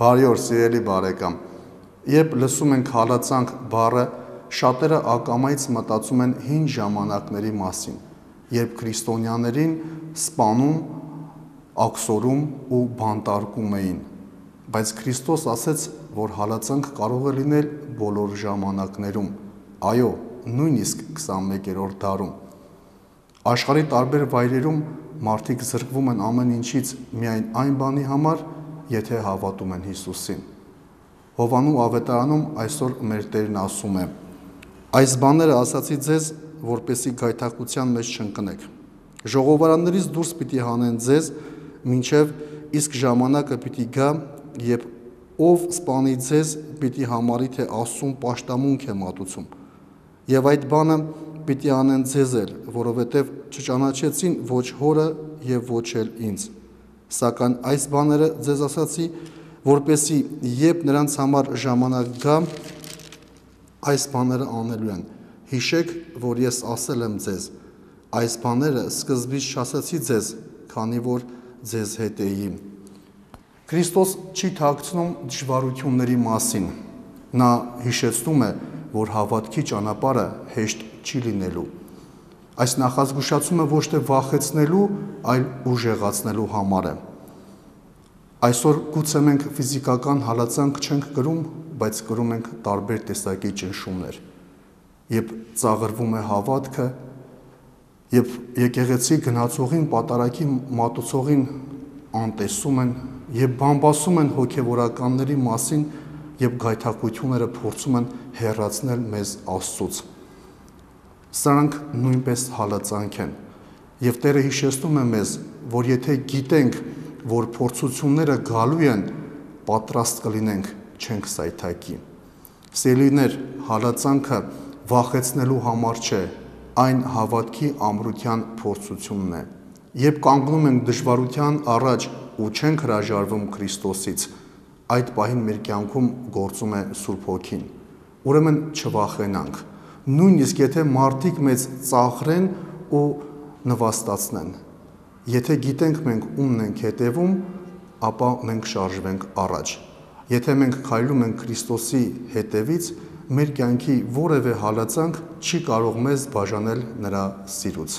Բարի օր, սիրելի բարեկամ։ Երբ լսում ենք հալածանք բառը, շատերը ակամայից մտածում են հին ժամանակների մասին, երբ քրիստոնյաներին սպանում, աքսորում ու բանտարկում էին։ Բայց Քրիստոս ասեց, որ հալածանք կարող է լինել բոլոր ժամանակներում, այո, նույնիսկ 21-րդ դարում։ Աշխարհի տարբեր վայրերում մարդիկ զրկվում են ամեն ինչից միայն այն բանի համար, եթե հավատում են Հիսուսին։ Հովանու ավետարանում այսօր մեր Տերն ասում է. «Այս բաները ասացի ձեզ, որպեսզի գայթակղության մեջ չընկնեք։ Ժողովարաններից դուրս պիտի հանեն ձեզ, մինչև իսկ ժամանակը պիտի գա, երբ ով սպանի ձեզ, պիտի համարի, թե Աստծուն պաշտամունք է մատուցում։ Եվ այդ բանը պիտի անեն ձեզ էլ, որովհետև չճանաչեցին ոչ հորը և ոչ էլ ինձ։ Սակայն այս բաները ձեզ ասացի, որպեսզի երբ նրանց համար ժամանակ գա, այս բաները անելու են։ Հիշեք, որ ես ասել եմ ձեզ, այս բաները սկզբից չասացի ձեզ, քանի որ ձեզ հետ էի»։ Քրիստոս չի թաքցնում դժվարությունների մասին։ Նա հիշեցնում է, որ հավատքի ճանապարհը հեշտ չի լինելու։ Այս նախազգուշացումը ոչ թե վախեցնելու, այլ ուժեղացնելու համար է։ Այսօր գուցե մենք ֆիզիկական հալածանք չենք կրում, բայց կրում ենք տարբեր տեսակի ճնշումներ։ Երբ ծաղրվում է հավատքը, երբ եկեղեցի գնացողին, պատարագի մատուցողին անտեսում են, երբ բամբասում են հոգևորականների մասին, երբ գայթակղությունները փորձում են հեռացնել մեզ Աստծուց։ Սրանք նույնպես հալածանք են, և Տերը հիշեցնում է մեզ, որ եթե գիտենք, որ փորձությունները գալու են, պատրաստ կլինենք, չենք սայթաքի։ Սիրելիներ, հալածանքը վախեցնելու համար չէ, այն հավատքի ամրության փորձությունն է։ Երբ կանգնում ենք դժվարության առաջ ու չենք հրաժարվում Քրիստոսից, այդ պահին մեր կյանքում գործում է Սուրբ Հոգին։ Ուրեմն չվախենանք, նույնիսկ եթե մարդիկ մեզ ծաղրեն ու նվաստացնեն։ Եթե գիտենք մենք ումն ենք հետևում, ապա մենք շարժվենք առաջ։ Եթե մենք քայլում ենք Քրիստոսի հետևից, մեր կյանքի որևէ հալածանք չի կարող մեզ բաժանել նրա սիրուց։